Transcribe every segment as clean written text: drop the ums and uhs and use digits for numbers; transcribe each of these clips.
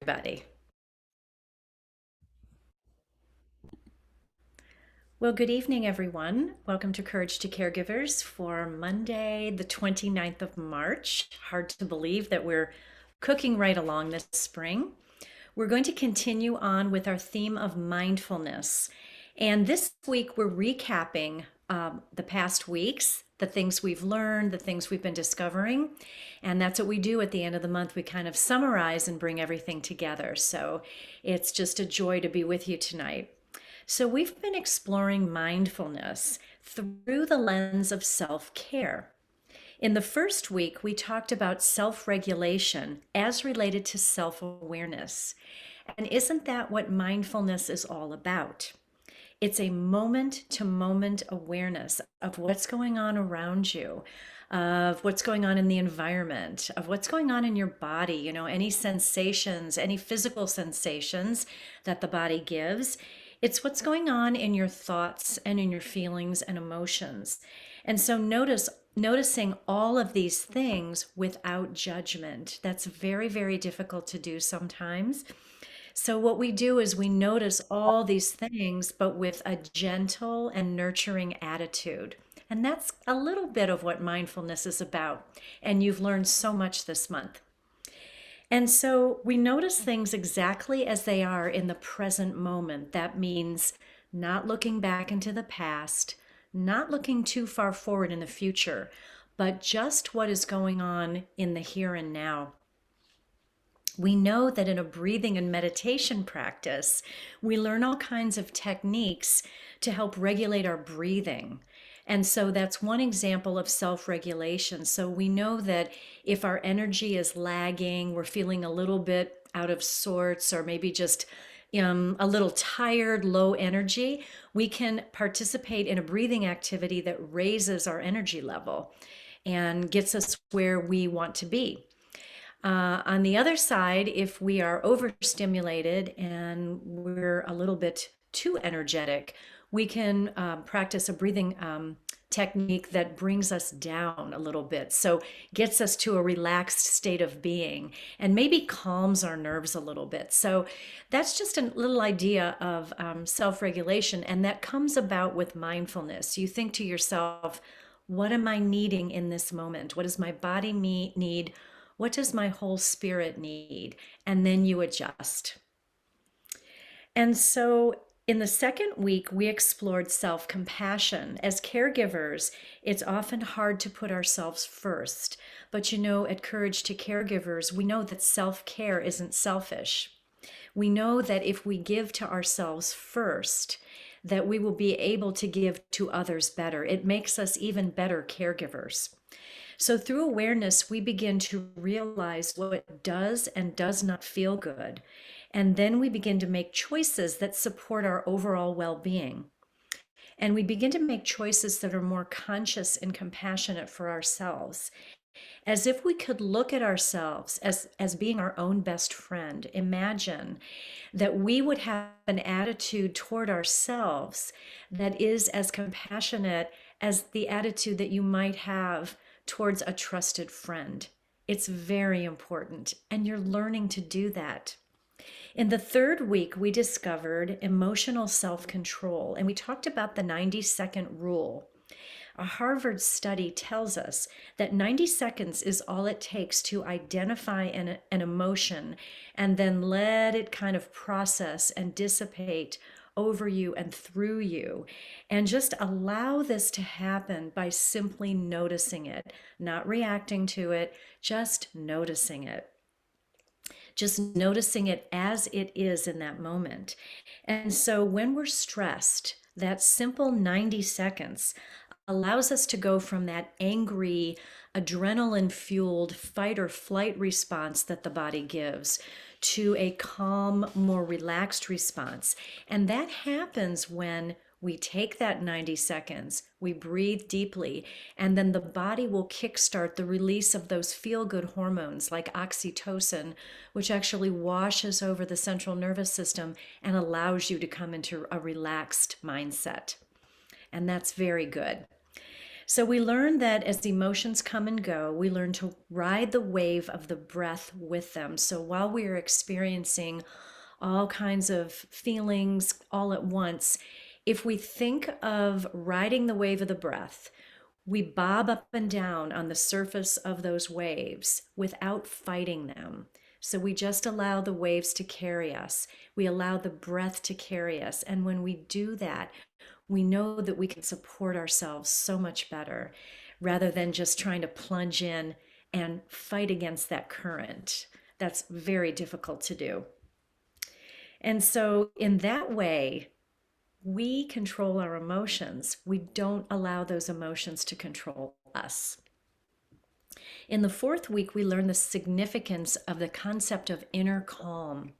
everybody. Well, good evening, everyone. Welcome to Courage to Caregivers for Monday, the 29th of March. Hard to believe that we're cooking right along this spring. We're going to continue on with our theme of mindfulness. And this week, we're recapping the past weeks, the things we've learned, the things we've been discovering. And that's what we do at the end of the month. We kind of summarize and bring everything together. So it's just a joy to be with you tonight. So we've been exploring mindfulness through the lens of self-care. In the first week, we talked about self-regulation as related to self-awareness. And isn't that what mindfulness is all about? It's a moment-to-moment awareness of what's going on around you, of what's going on in the environment, of what's going on in your body, any sensations, any physical sensations that the body gives. It's what's going on in your thoughts and in your feelings and emotions. And so noticing all of these things without judgment. That's very, very difficult to do sometimes. So what we do is we notice all these things, but with a gentle and nurturing attitude. And that's a little bit of what mindfulness is about. And you've learned so much this month. And so we notice things exactly as they are in the present moment. That means not looking back into the past, not looking too far forward in the future, but just what is going on in the here and now. We know that in a breathing and meditation practice, we learn all kinds of techniques to help regulate our breathing. And so that's one example of self-regulation. So we know that if our energy is lagging, we're feeling a little bit out of sorts, or maybe just a little tired, low energy, we can participate in a breathing activity that raises our energy level and gets us where we want to be. On the other side, if we are overstimulated and we're a little bit too energetic, we can practice a breathing technique that brings us down a little bit. So gets us to a relaxed state of being and maybe calms our nerves a little bit. So that's just a little idea of self-regulation. And that comes about with mindfulness. You think to yourself, what am I needing in this moment? What does my body need? What does my whole spirit need? And then you adjust. And so in the second week, we explored self-compassion. As caregivers, it's often hard to put ourselves first. But at Courage to Caregivers, we know that self-care isn't selfish. We know that if we give to ourselves first, that we will be able to give to others better. It makes us even better caregivers. So through awareness, we begin to realize what does and does not feel good. And then we begin to make choices that support our overall well-being. And we begin to make choices that are more conscious and compassionate for ourselves. As if we could look at ourselves as being our own best friend. Imagine that we would have an attitude toward ourselves that is as compassionate as the attitude that you might have towards a trusted friend. It's very important, and you're learning to do that. In the third week, we discovered emotional self-control, and we talked about the 90-second rule. A Harvard study tells us that 90 seconds is all it takes to identify an emotion and then let it kind of process and dissipate over you and through you. And just allow this to happen by simply noticing it, not reacting to it, just noticing it. Just noticing it as it is in that moment. And so when we're stressed, that simple 90 seconds allows us to go from that angry, adrenaline-fueled fight or flight response that the body gives to a calm, more relaxed response. And that happens when we take that 90 seconds, we breathe deeply, and then the body will kickstart the release of those feel-good hormones like oxytocin, which actually washes over the central nervous system and allows you to come into a relaxed mindset. And that's very good. So we learn that as emotions come and go, we learn to ride the wave of the breath with them. So while we are experiencing all kinds of feelings all at once, if we think of riding the wave of the breath, we bob up and down on the surface of those waves without fighting them. So we just allow the waves to carry us. We allow the breath to carry us. And when we do that, we know that we can support ourselves so much better rather than just trying to plunge in and fight against that current. That's very difficult to do. And so, in that way, we control our emotions. We don't allow those emotions to control us. In the fourth week, we learn the significance of the concept of inner calm.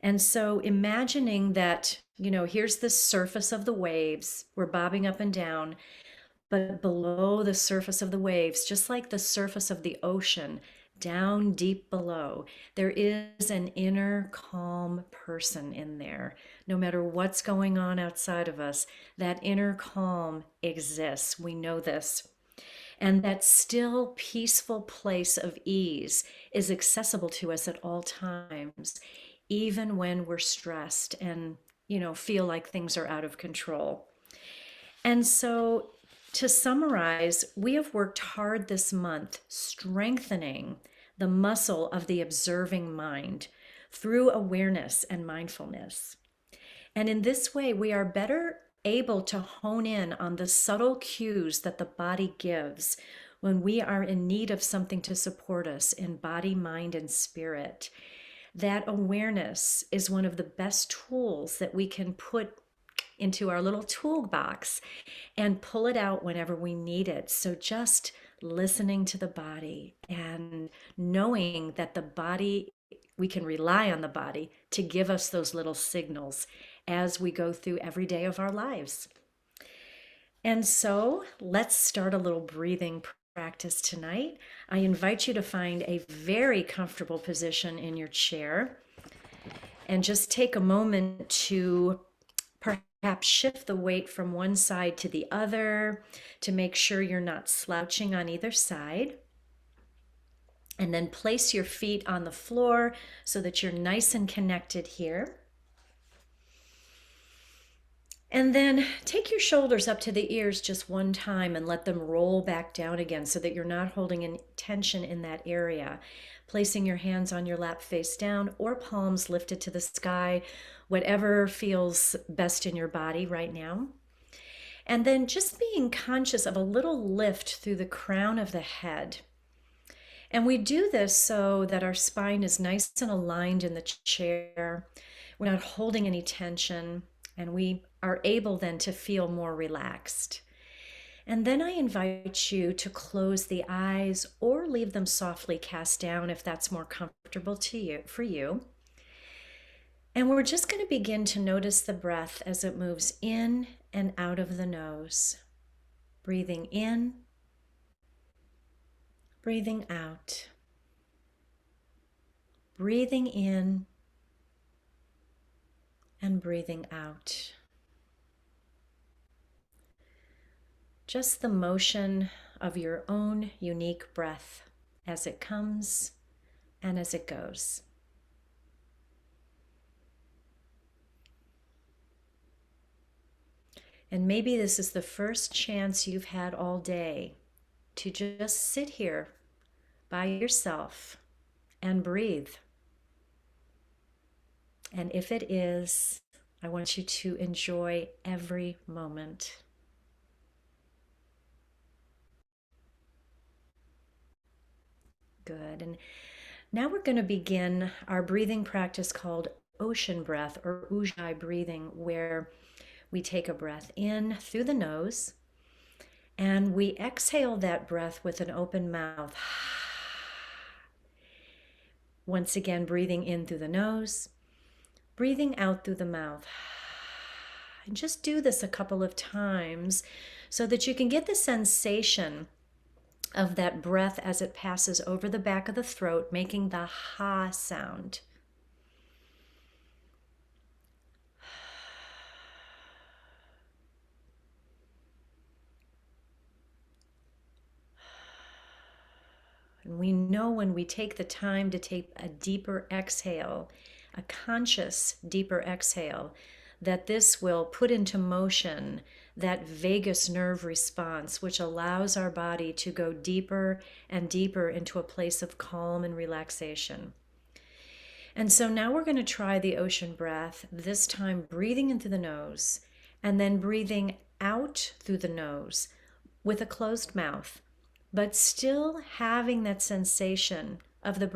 And so imagining that, here's the surface of the waves, we're bobbing up and down, but below the surface of the waves, just like the surface of the ocean, down deep below, there is an inner calm person in there. No matter what's going on outside of us, that inner calm exists. We know this. And that still peaceful place of ease is accessible to us at all times, even when we're stressed and, feel like things are out of control. And so, to summarize, we have worked hard this month strengthening the muscle of the observing mind through awareness and mindfulness. And in this way, we are better able to hone in on the subtle cues that the body gives when we are in need of something to support us in body, mind, and spirit. That awareness is one of the best tools that we can put into our little toolbox and pull it out whenever we need it. So just listening to the body and knowing that the body, we can rely on the body to give us those little signals as we go through every day of our lives. And so let's start a little breathing practice tonight. I invite you to find a very comfortable position in your chair and just take a moment to perhaps shift the weight from one side to the other to make sure you're not slouching on either side. And then place your feet on the floor so that you're nice and connected here. And then take your shoulders up to the ears just one time and let them roll back down again so that you're not holding any tension in that area. Placing your hands on your lap face down or palms lifted to the sky, whatever feels best in your body right now. And then just being conscious of a little lift through the crown of the head. And we do this so that our spine is nice and aligned in the chair. We're not holding any tension, and we are able then to feel more relaxed. And then I invite you to close the eyes or leave them softly cast down if that's more comfortable for you. And we're just going to begin to notice the breath as it moves in and out of the nose. Breathing in, breathing out. Breathing in and breathing out. Just the motion of your own unique breath as it comes and as it goes. And maybe this is the first chance you've had all day to just sit here by yourself and breathe. And if it is, I want you to enjoy every moment. Good. And now we're going to begin our breathing practice called ocean breath or ujjayi breathing, where we take a breath in through the nose and we exhale that breath with an open mouth. Once again, breathing in through the nose, breathing out through the mouth. And just do this a couple of times so that you can get the sensation of that breath as it passes over the back of the throat, making the ha sound. And we know when we take the time to take a deeper exhale, a conscious deeper exhale, that this will put into motion that vagus nerve response, which allows our body to go deeper and deeper into a place of calm and relaxation. And so now we're going to try the ocean breath, this time breathing in through the nose and then breathing out through the nose with a closed mouth, but still having that sensation of the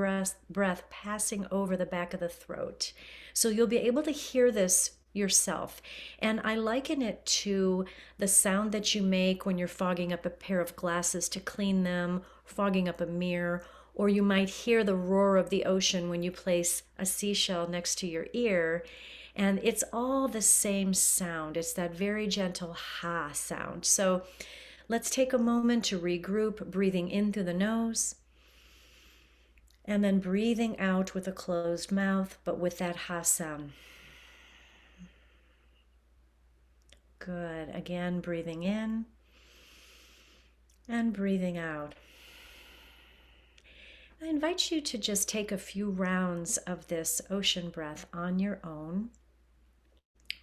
breath passing over the back of the throat. So you'll be able to hear this yourself. And I liken it to the sound that you make when you're fogging up a pair of glasses to clean them, fogging up a mirror, or you might hear the roar of the ocean when you place a seashell next to your ear. And it's all the same sound. It's that very gentle ha sound. So let's take a moment to regroup, breathing in through the nose and then breathing out with a closed mouth, but with that ha sound. Good. Again, breathing in and breathing out. I invite you to just take a few rounds of this ocean breath on your own,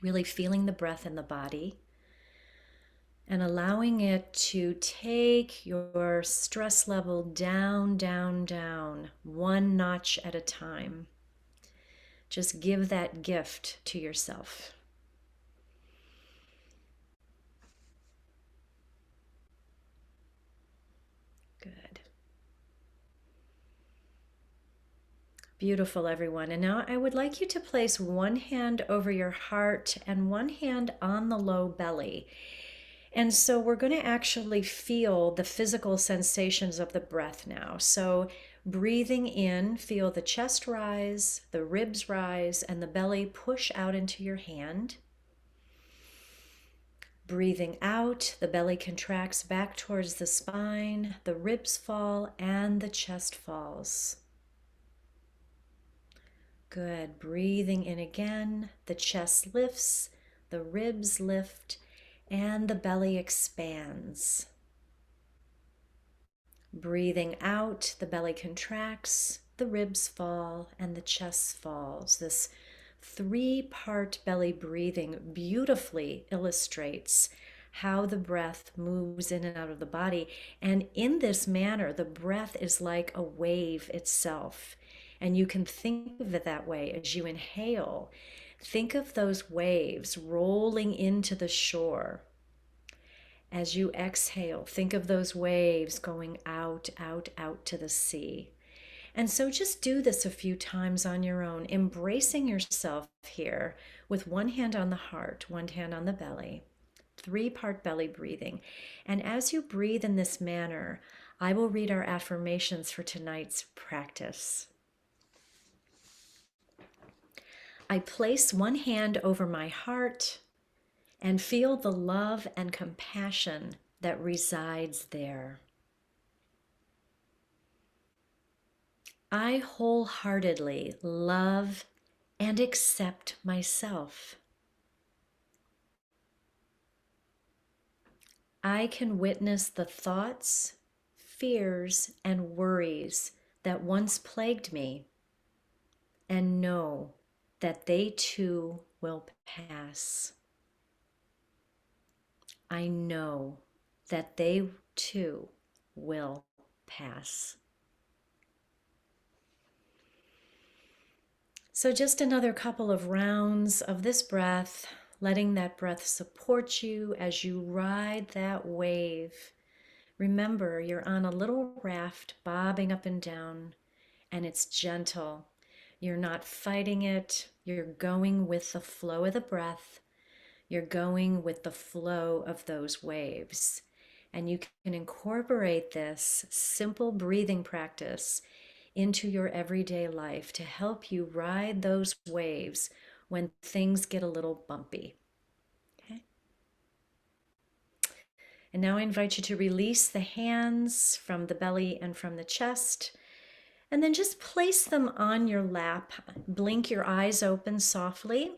really feeling the breath in the body and allowing it to take your stress level down, down, down, one notch at a time. Just give that gift to yourself. Good. Beautiful, everyone. And now I would like you to place one hand over your heart and one hand on the low belly. And so we're going to actually feel the physical sensations of the breath now. So breathing in, feel the chest rise, the ribs rise, and the belly push out into your hand. Breathing out, the belly contracts back towards the spine, the ribs fall, and the chest falls. Good. Breathing in again, the chest lifts, the ribs lift, and the belly expands. Breathing out, the belly contracts, the ribs fall, and the chest falls. This three-part belly breathing beautifully illustrates how the breath moves in and out of the body. And in this manner, the breath is like a wave itself. And you can think of it that way as you inhale. Think of those waves rolling into the shore. As you exhale, think of those waves going out, out, out to the sea. And so just do this a few times on your own, embracing yourself here with one hand on the heart, one hand on the belly, three-part belly breathing. And as you breathe in this manner, I will read our affirmations for tonight's practice. I place one hand over my heart and feel the love and compassion that resides there. I wholeheartedly love and accept myself. I can witness the thoughts, fears, and worries that once plagued me and know that they too will pass. I know that they too will pass. So just another couple of rounds of this breath, letting that breath support you as you ride that wave. Remember, you're on a little raft bobbing up and down, and it's gentle. You're not fighting it. You're going with the flow of the breath. You're going with the flow of those waves. And you can incorporate this simple breathing practice into your everyday life to help you ride those waves when things get a little bumpy. Okay? And now I invite you to release the hands from the belly and from the chest, and then just place them on your lap. Blink your eyes open softly.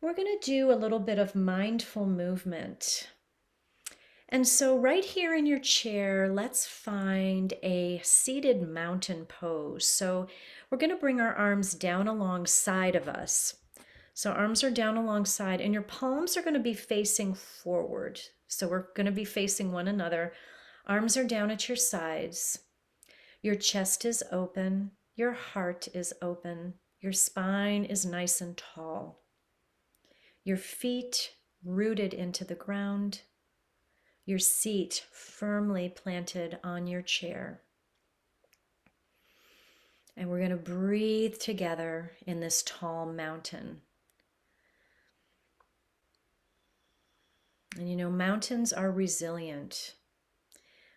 We're going to do a little bit of mindful movement. And so, right here in your chair, let's find a seated mountain pose. So, we're going to bring our arms down alongside of us. So, arms are down alongside, and your palms are going to be facing forward. So, we're going to be facing one another. Arms are down at your sides. Your chest is open. Your heart is open. Your spine is nice and tall. Your feet rooted into the ground. Your seat firmly planted on your chair. And we're going to breathe together in this tall mountain. And you know, mountains are resilient.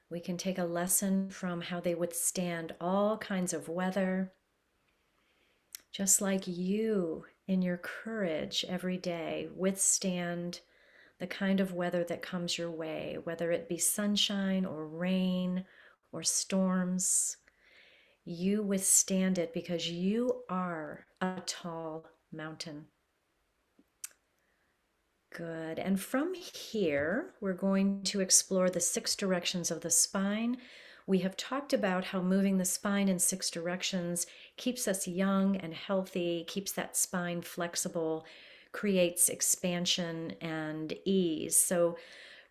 We can take a lesson from how they withstand all kinds of weather, just like you in your courage every day withstand the kind of weather that comes your way, whether it be sunshine or rain or storms. You withstand it because you are a tall mountain. Good. And from here, we're going to explore the 6 directions of the spine. We have talked about how moving the spine in 6 directions keeps us young and healthy, keeps that spine flexible, creates expansion and ease. So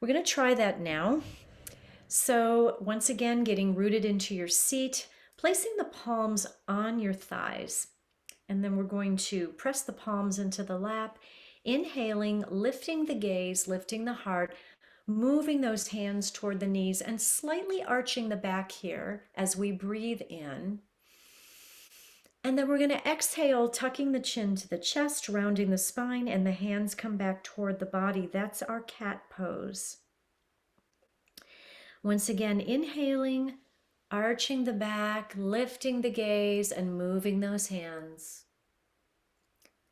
we're going to try that now. So once again, getting rooted into your seat, placing the palms on your thighs. And then we're going to press the palms into the lap, inhaling, lifting the gaze, lifting the heart, moving those hands toward the knees and slightly arching the back here as we breathe in. And then we're going to exhale, tucking the chin to the chest, rounding the spine, and the hands come back toward the body. That's our cat pose. Once again, inhaling, arching the back, lifting the gaze, and moving those hands.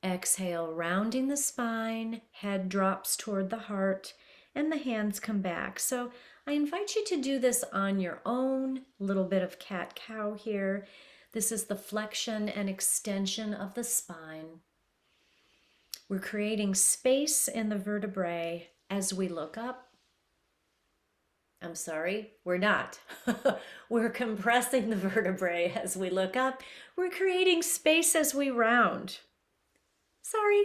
Exhale, rounding the spine, head drops toward the heart, and the hands come back. So I invite you to do this on your own. A little bit of cat-cow here. This is the flexion and extension of the spine. We're creating space in the vertebrae as we look up. I'm sorry, we're not. We're compressing the vertebrae as we look up. We're creating space as we round. Sorry.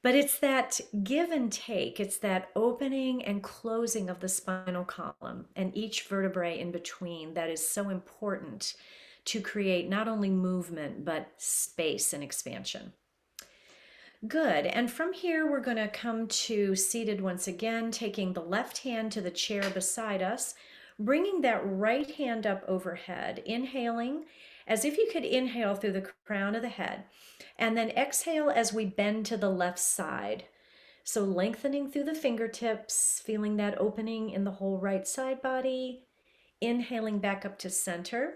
But it's that give and take. It's that opening and closing of the spinal column and each vertebrae in between that is so important to create not only movement, but space and expansion. Good. And from here, we're going to come to seated once again, taking the left hand to the chair beside us, bringing that right hand up overhead, inhaling as if you could inhale through the crown of the head, and then exhale as we bend to the left side. So lengthening through the fingertips, feeling that opening in the whole right side body, inhaling back up to center.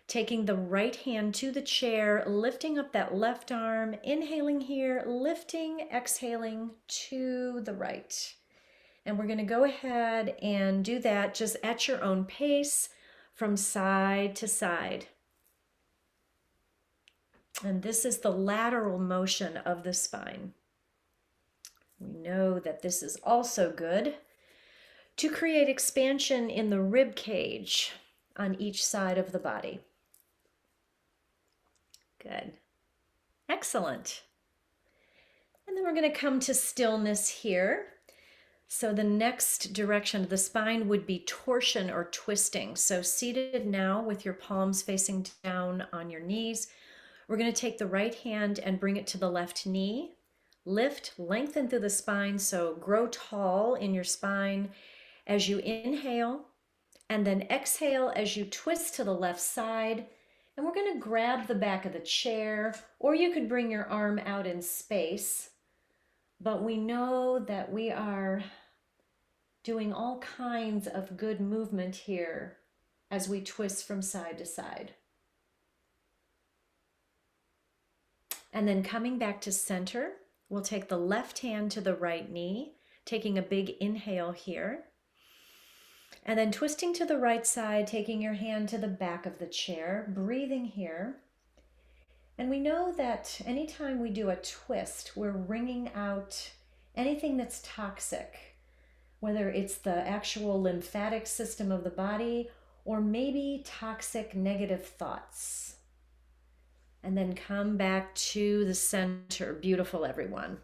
Taking the right hand to the chair, lifting up that left arm, inhaling here, lifting, exhaling to the right. And we're going to go ahead and do that just at your own pace from side to side. And this is the lateral motion of the spine. We know that this is also good to create expansion in the rib cage on each side of the body. Good. Excellent. And then we're going to come to stillness here. So the next direction of the spine would be torsion or twisting. So seated now with your palms facing down on your knees, we're going to take the right hand and bring it to the left knee. Lift, lengthen through the spine, so grow tall in your spine as you inhale, and then exhale as you twist to the left side. And we're going to grab the back of the chair, or you could bring your arm out in space. But we know that we are doing all kinds of good movement here as we twist from side to side. And then coming back to center, we'll take the left hand to the right knee, taking a big inhale here. And then twisting to the right side, taking your hand to the back of the chair, breathing here. And we know that anytime we do a twist, we're wringing out anything that's toxic, whether it's the actual lymphatic system of the body or maybe toxic negative thoughts. And then come back to the center. Beautiful, everyone.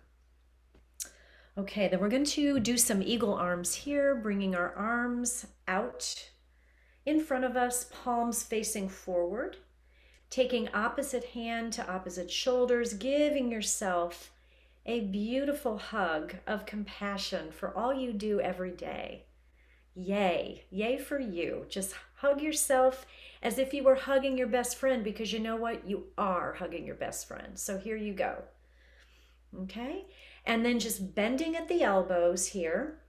Okay, then we're going to do some eagle arms here, bringing our arms out in front of us, palms facing forward, taking opposite hand to opposite shoulders, giving yourself a beautiful hug of compassion for all you do every day. Yay, yay for you. Just hug yourself as if you were hugging your best friend, because you know what? You are hugging your best friend. So here you go. Okay, and then just bending at the elbows here.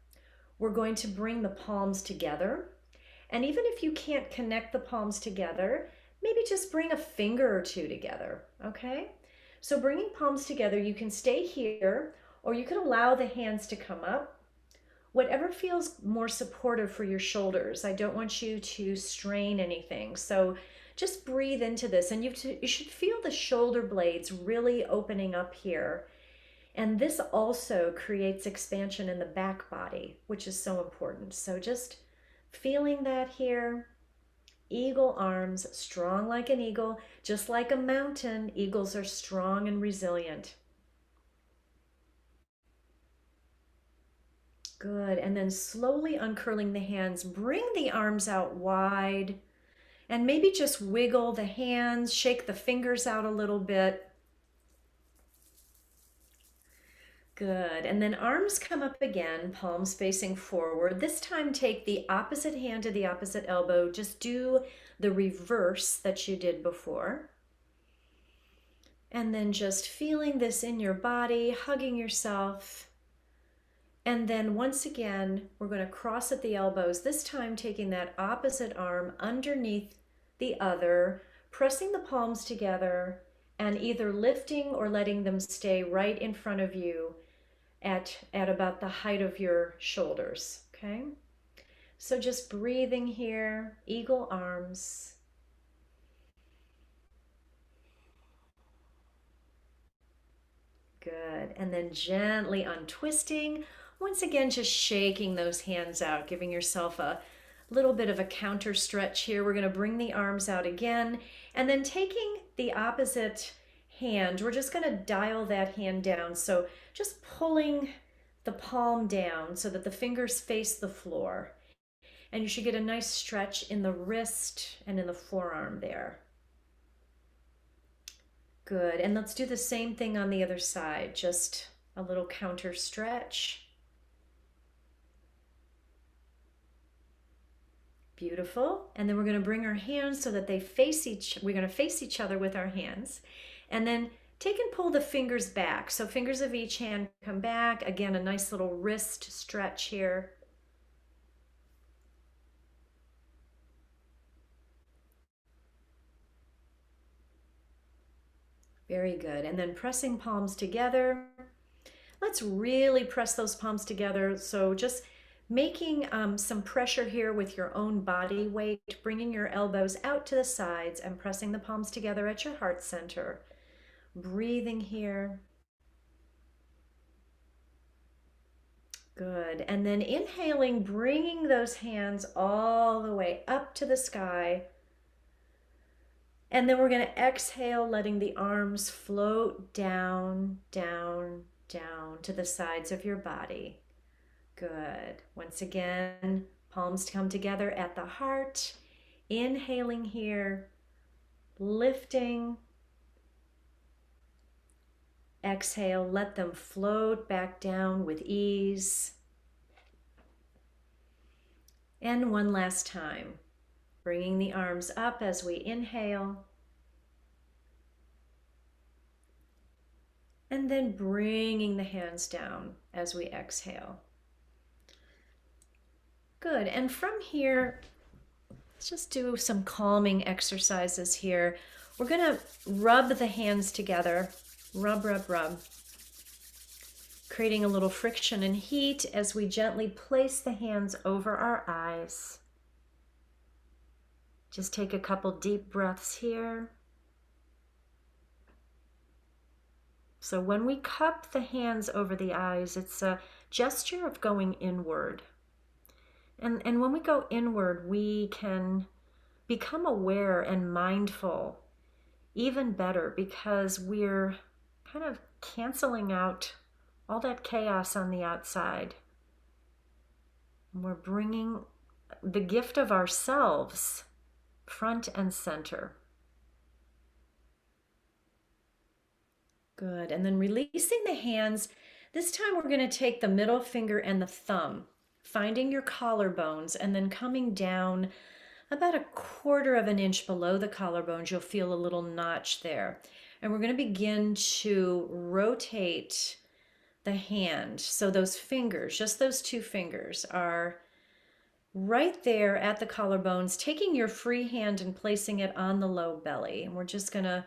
We're going to bring the palms together. And even if you can't connect the palms together, maybe just bring a finger or two together, okay? So bringing palms together, you can stay here or you can allow the hands to come up. Whatever feels more supportive for your shoulders. I don't want you to strain anything. So just breathe into this, and you should feel the shoulder blades really opening up here. And this also creates expansion in the back body, which is so important. So just feeling that here. Eagle arms, strong like an eagle, just like a mountain. Eagles are strong and resilient. Good. And then slowly uncurling the hands, bring the arms out wide, and maybe just wiggle the hands, shake the fingers out a little bit. Good. And then arms come up again, palms facing forward. This time take the opposite hand to the opposite elbow. Just do the reverse that you did before. And then just feeling this in your body, hugging yourself. And then once again, we're going to cross at the elbows, this time taking that opposite arm underneath the other, pressing the palms together, and either lifting or letting them stay right in front of you at about the height of your shoulders, okay? So just breathing here, eagle arms. Good. And then gently untwisting. Once again, just shaking those hands out, giving yourself a little bit of a counter stretch here. We're going to bring the arms out again, and then taking the opposite hand, we're just going to dial that hand down. So just pulling the palm down so that the fingers face the floor. And you should get a nice stretch in the wrist and in the forearm there. Good. And let's do the same thing on the other side. Just a little counter stretch. Beautiful. And then we're going to bring our hands so that we're going to face each other with our hands. And then take and pull the fingers back. So fingers of each hand come back. Again, a nice little wrist stretch here. Very good. And then pressing palms together. Let's really press those palms together. So just making some pressure here with your own body weight, bringing your elbows out to the sides and pressing the palms together at your heart center. Breathing here. Good. And then inhaling, bringing those hands all the way up to the sky. And then we're going to exhale, letting the arms float down, down, down to the sides of your body. Good. Once again, palms come together at the heart. Inhaling here, lifting. Exhale, let them float back down with ease. And one last time, bringing the arms up as we inhale. And then bringing the hands down as we exhale. Good. And from here, let's just do some calming exercises here. We're going to rub the hands together. Rub, rub, rub. Creating a little friction and heat as we gently place the hands over our eyes. Just take a couple deep breaths here. So when we cup the hands over the eyes, it's a gesture of going inward. And when we go inward, we can become aware and mindful even better because we're kind of canceling out all that chaos on the outside. We're bringing the gift of ourselves front and center. Good. And then releasing the hands. This time we're going to take the middle finger and the thumb, finding your collarbones, and then coming down about 1/4 of an inch below the collarbones. You'll feel a little notch there. And we're going to begin to rotate the hand. So those fingers, just those 2 fingers, are right there at the collarbones, taking your free hand and placing it on the low belly. And we're just going to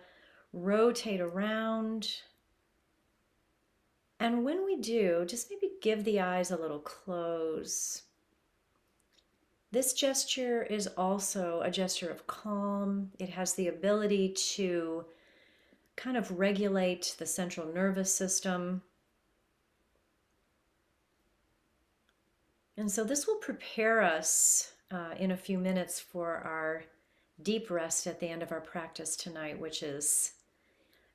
rotate around. And when we do, just maybe give the eyes a little close. This gesture is also a gesture of calm. It has the ability to kind of regulate the central nervous system. And so this will prepare us in a few minutes for our deep rest at the end of our practice tonight, which is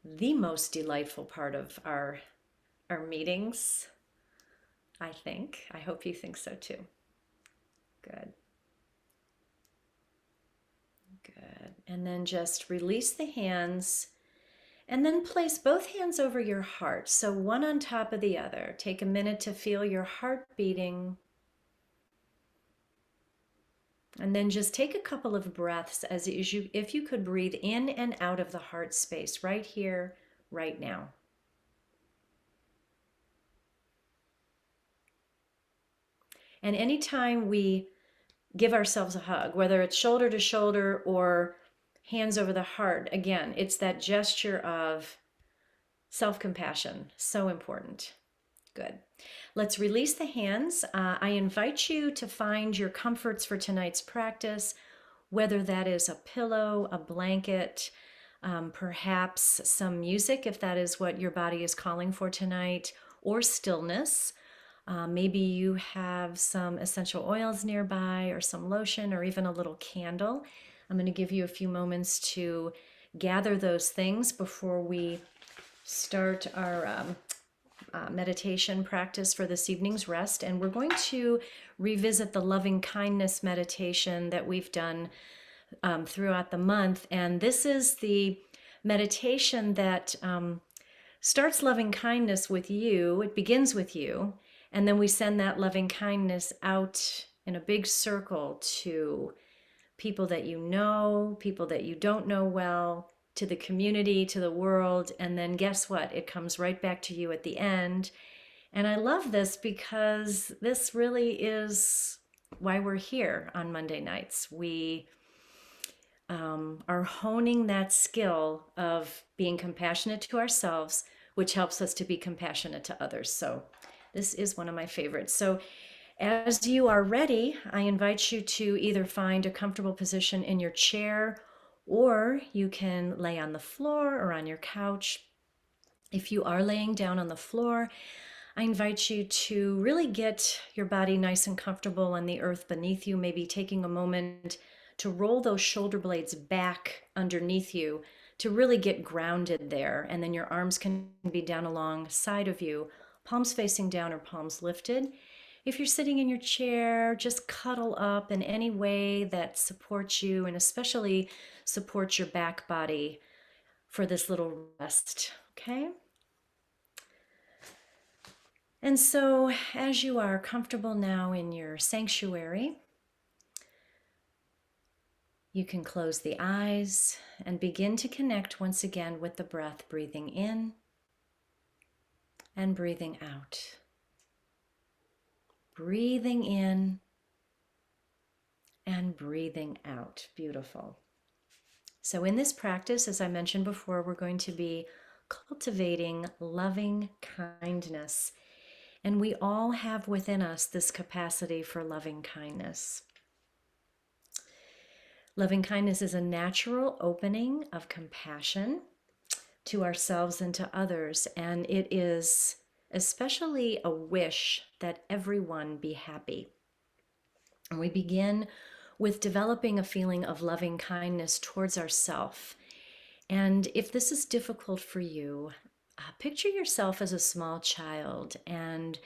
the most delightful part of our meetings, I think. I hope you think so too. Good. Good. And then just release the hands and then place both hands over your heart. So one on top of the other. Take a minute to feel your heart beating. And then just take a couple of breaths as if you could breathe in and out of the heart space right here, right now. And anytime we give ourselves a hug, whether it's shoulder to shoulder or hands over the heart, again, it's that gesture of self-compassion. So important. Good. Let's release the hands. I invite you to find your comforts for tonight's practice, whether that is a pillow, a blanket, perhaps some music if that is what your body is calling for tonight, or stillness. Maybe you have some essential oils nearby or some lotion or even a little candle. I'm going to give you a few moments to gather those things before we start our meditation practice for this evening's rest. And we're going to revisit the loving kindness meditation that we've done throughout the month. And this is the meditation that starts loving kindness with you. It begins with you. And then we send that loving kindness out in a big circle to people that you know, people that you don't know well, to the community, to the world. And then guess what? It comes right back to you at the end. And I love this because this really is why we're here on Monday nights. We are honing that skill of being compassionate to ourselves, which helps us to be compassionate to others. So this is one of my favorites. So as you are ready, I invite you to either find a comfortable position in your chair, or you can lay on the floor or on your couch. If you are laying down on the floor, I invite you to really get your body nice and comfortable on the earth beneath you, maybe taking a moment to roll those shoulder blades back underneath you to really get grounded there. And then your arms can be down alongside of you, palms facing down or palms lifted. If you're sitting in your chair, just cuddle up in any way that supports you and especially supports your back body for this little rest, okay? And so as you are comfortable now in your sanctuary, you can close the eyes and begin to connect once again with the breath, breathing in and breathing out. Breathing in and breathing out. Beautiful. So in this practice, as I mentioned before, we're going to be cultivating loving kindness. And we all have within us this capacity for loving kindness. Loving kindness is a natural opening of compassion to ourselves and to others. And it is especially a wish that everyone be happy. And we begin with developing a feeling of loving kindness towards ourselves. And if this is difficult for you, picture yourself as a small child, and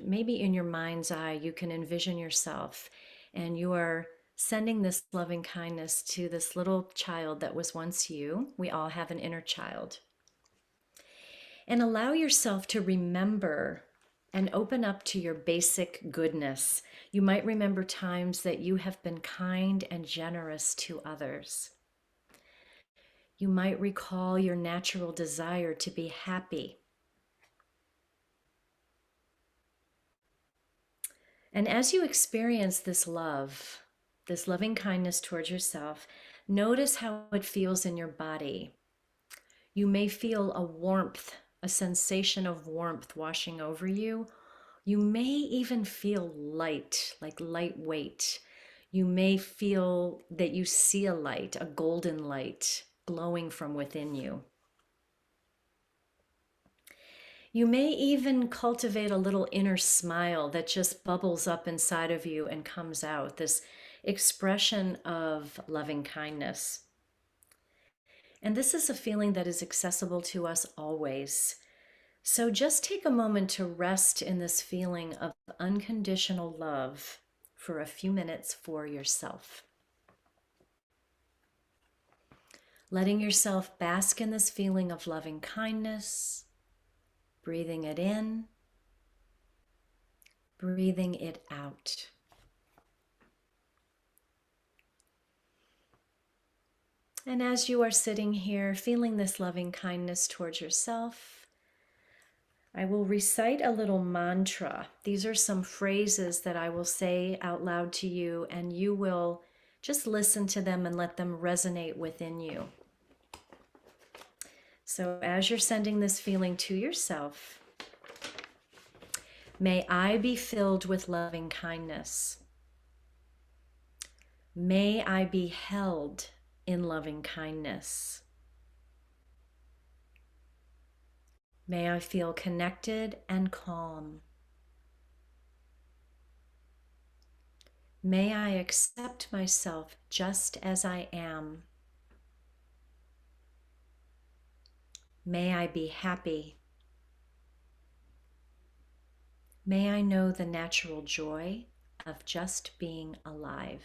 maybe in your mind's eye you can envision yourself, and you are sending this loving kindness to this little child that was once you. We all have an inner child. And allow yourself to remember and open up to your basic goodness. You might remember times that you have been kind and generous to others. You might recall your natural desire to be happy. And as you experience this love, this loving kindness towards yourself, notice how it feels in your body. You may feel a warmth, a sensation of warmth washing over you. You may even feel light, like lightweight. You may feel that you see a light, a golden light, glowing from within you. You may even cultivate a little inner smile that just bubbles up inside of you and comes out, this expression of loving kindness. And this is a feeling that is accessible to us always. So just take a moment to rest in this feeling of unconditional love for a few minutes for yourself. Letting yourself bask in this feeling of loving kindness, breathing it in, breathing it out. And as you are sitting here feeling this loving kindness towards yourself, I will recite a little mantra. These are some phrases that I will say out loud to you, and you will just listen to them and let them resonate within you. So as you're sending this feeling to yourself, may I be filled with loving kindness. May I be held in loving kindness. May I feel connected and calm. May I accept myself just as I am. May I be happy. May I know the natural joy of just being alive.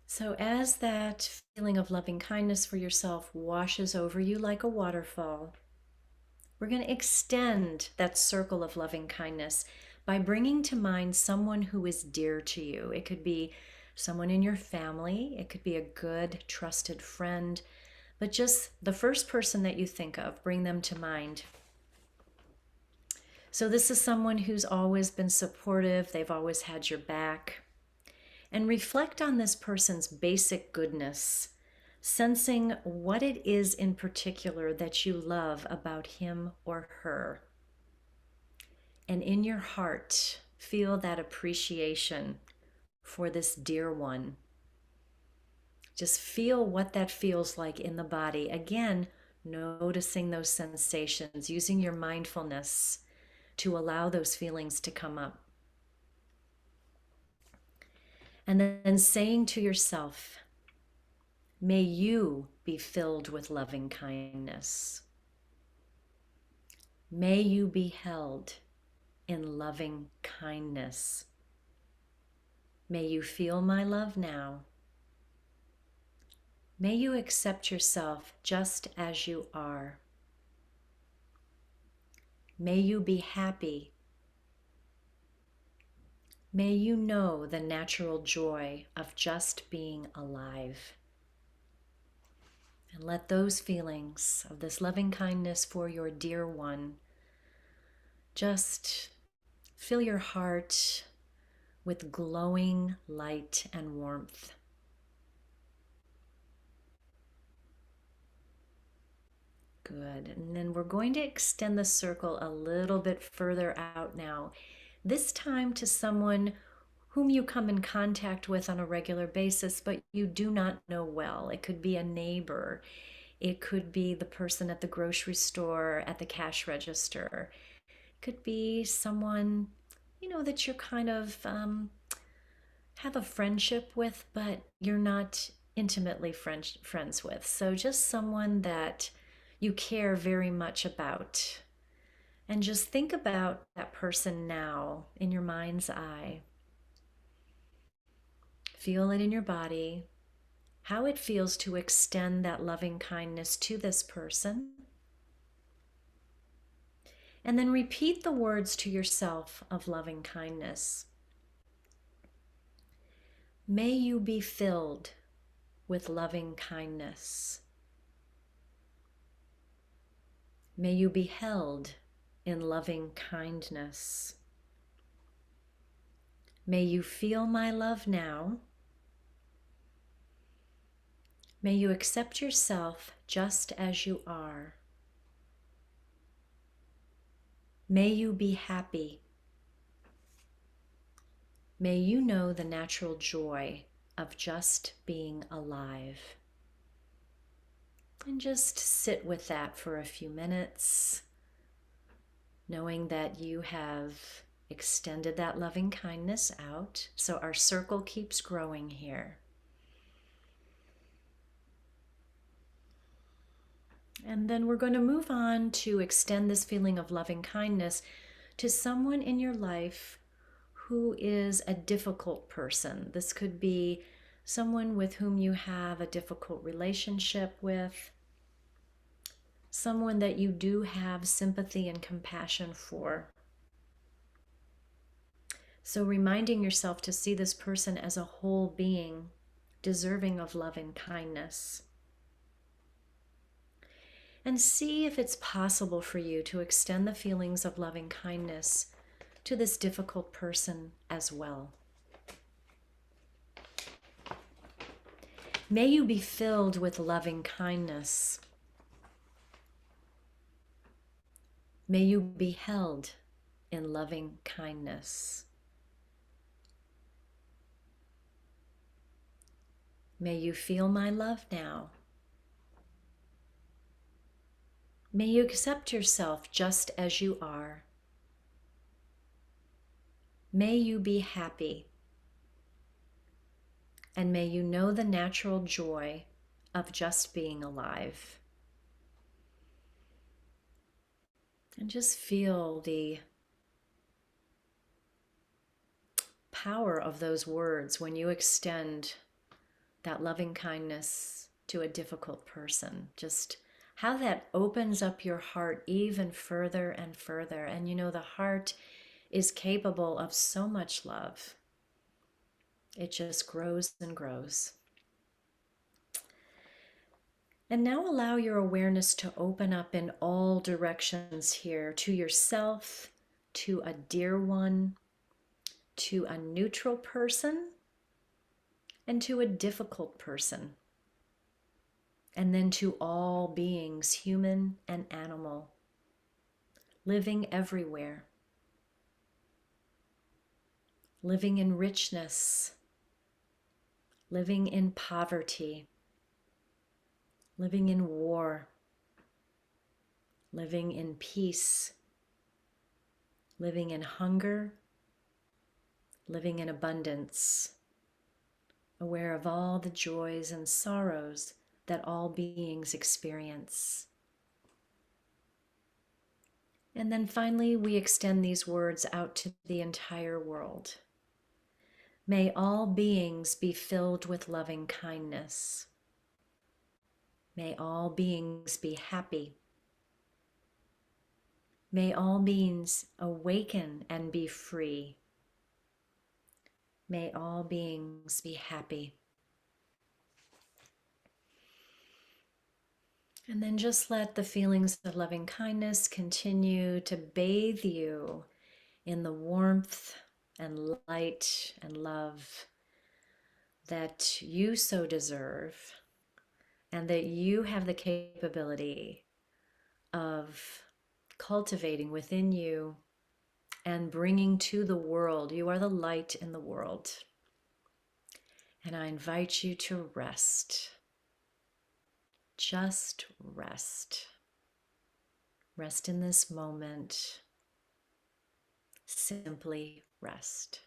So as that feeling of loving kindness for yourself washes over you like a waterfall, we're going to extend that circle of loving kindness by bringing to mind someone who is dear to you. It could be someone in your family, it could be a good, trusted friend, but just the first person that you think of, bring them to mind. So this is someone who's always been supportive, they've always had your back. And reflect on this person's basic goodness, sensing what it is in particular that you love about him or her. And in your heart, feel that appreciation for this dear one. Just feel what that feels like in the body. Again, noticing those sensations, using your mindfulness to allow those feelings to come up. And then saying to yourself, may you be filled with loving kindness. May you be held in loving kindness. May you feel my love now. May you accept yourself just as you are. May you be happy. May you know the natural joy of just being alive. And let those feelings of this loving kindness for your dear one just fill your heart with glowing light and warmth. Good. And then we're going to extend the circle a little bit further out now, this time to someone whom you come in contact with on a regular basis, but you do not know well. It could be a neighbor. It could be the person at the grocery store, at the cash register. It could be someone, that you're kind of have a friendship with, but you're not intimately friends with. So just someone that you care very much about. And just think about that person now in your mind's eye. Feel it in your body, how it feels to extend that loving kindness to this person. And then repeat the words to yourself of loving kindness. May you be filled with loving kindness. May you be held in loving kindness. May you feel my love now. May you accept yourself just as you are. May you be happy. May you know the natural joy of just being alive. And just sit with that for a few minutes, knowing that you have extended that loving kindness out. So our circle keeps growing here. And then we're going to move on to extend this feeling of loving kindness to someone in your life who is a difficult person. This could be someone with whom you have a difficult relationship with, someone that you do have sympathy and compassion for. So reminding yourself to see this person as a whole being, deserving of love and kindness. And see if it's possible for you to extend the feelings of loving kindness to this difficult person as well. May you be filled with loving kindness. May you be held in loving kindness. May you feel my love now. May you accept yourself just as you are. May you be happy. And may you know the natural joy of just being alive. And just feel the power of those words when you extend that loving kindness to a difficult person. Just how that opens up your heart even further and further. And the heart is capable of so much love. It just grows and grows. And now allow your awareness to open up in all directions here, to yourself, to a dear one, to a neutral person, and to a difficult person. And then to all beings, human and animal, living everywhere, living in richness, living in poverty, living in war, living in peace, living in hunger, living in abundance, aware of all the joys and sorrows that all beings experience. And then finally, we extend these words out to the entire world. May all beings be filled with loving kindness. May all beings be happy. May all beings awaken and be free. May all beings be happy. And then just let the feelings of loving kindness continue to bathe you in the warmth and light and love that you so deserve, and that you have the capability of cultivating within you and bringing to the world. You are the light in the world. And I invite you to rest. Just rest. Rest in this moment. Simply rest.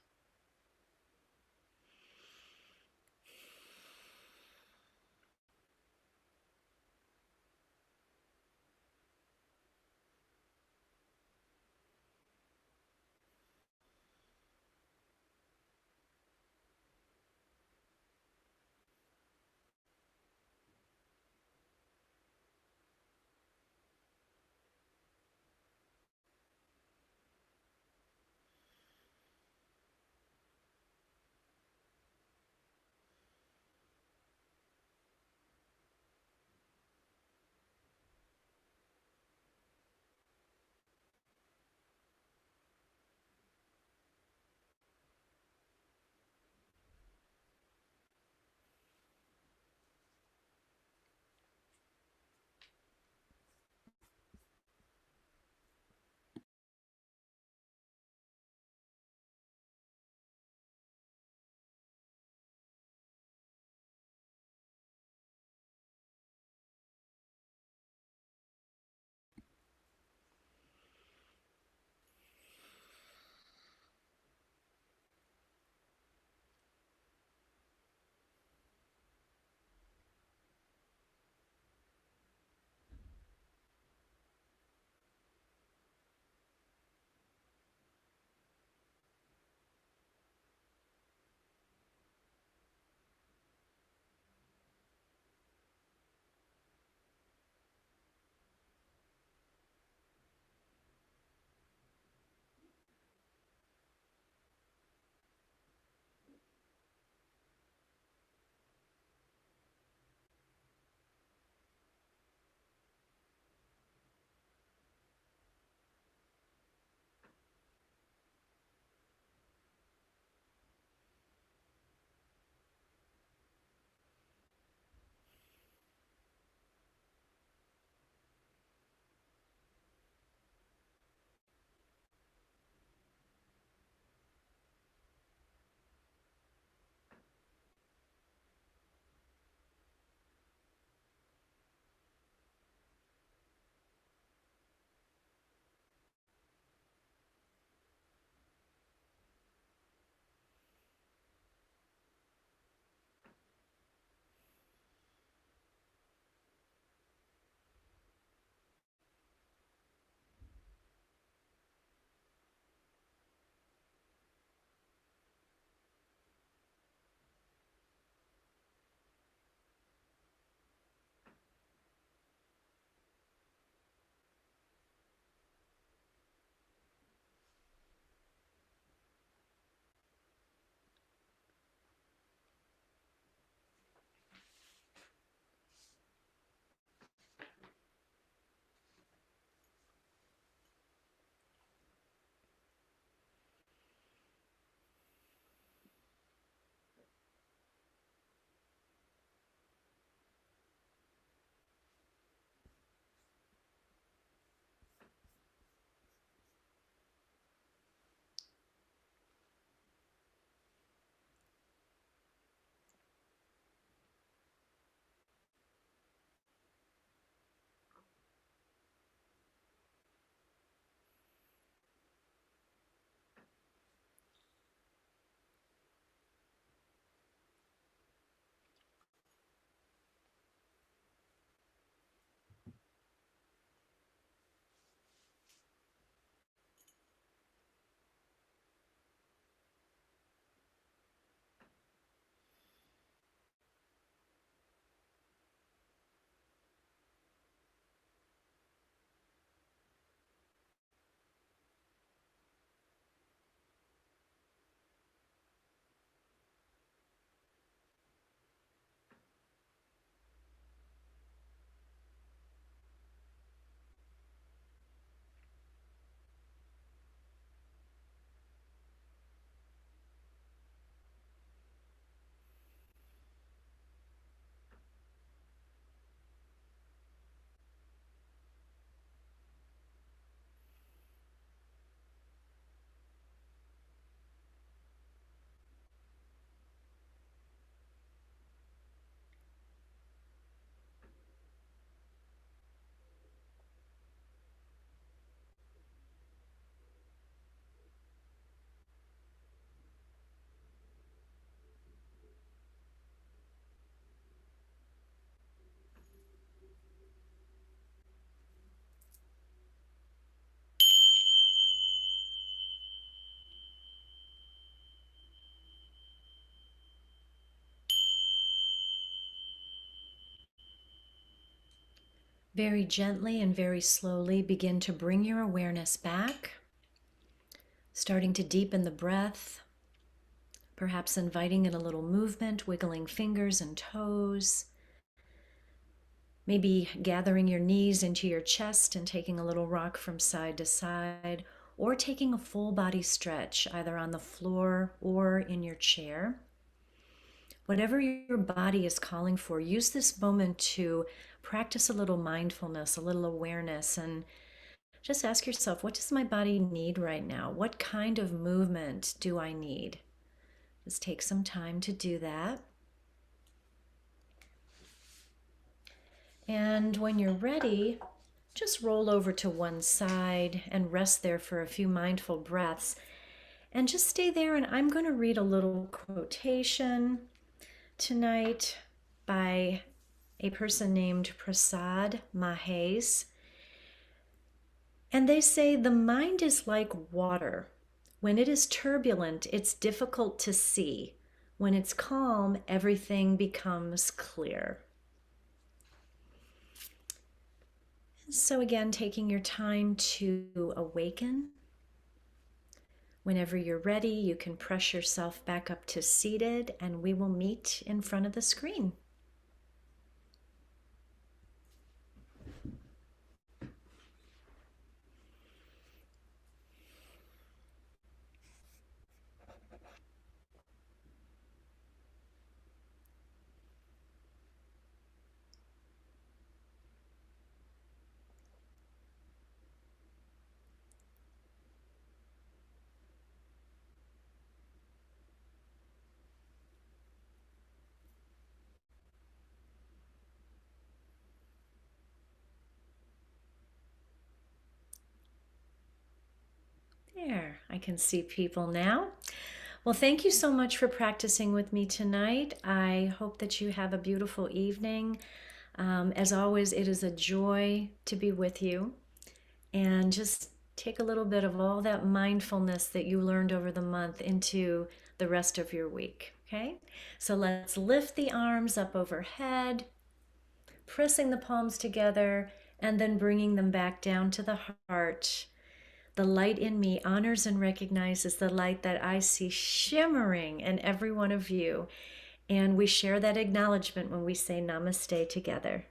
Very gently and very slowly begin to bring your awareness back, starting to deepen the breath, perhaps inviting in a little movement, wiggling fingers and toes. Maybe gathering your knees into your chest and taking a little rock from side to side, or taking a full body stretch either on the floor or in your chair. Whatever your body is calling for, use this moment to practice a little mindfulness, a little awareness, and just ask yourself, what does my body need right now? What kind of movement do I need? Just take some time to do that. And when you're ready, just roll over to one side and rest there for a few mindful breaths. And just stay there, and I'm going to read a little quotation tonight by a person named Prasad Mahes. And they say, the mind is like water. When it is turbulent, it's difficult to see. When it's calm, everything becomes clear. So again, taking your time to awaken. Whenever you're ready, you can press yourself back up to seated, and we will meet in front of the screen. There, I can see people now. Well, thank you so much for practicing with me tonight. I hope that you have a beautiful evening. As always, it is a joy to be with you. And just take a little bit of all that mindfulness that you learned over the month into the rest of your week. Okay? So let's lift the arms up overhead, pressing the palms together, and then bringing them back down to the heart. The light in me honors and recognizes the light that I see shimmering in every one of you. And we share that acknowledgement when we say namaste together.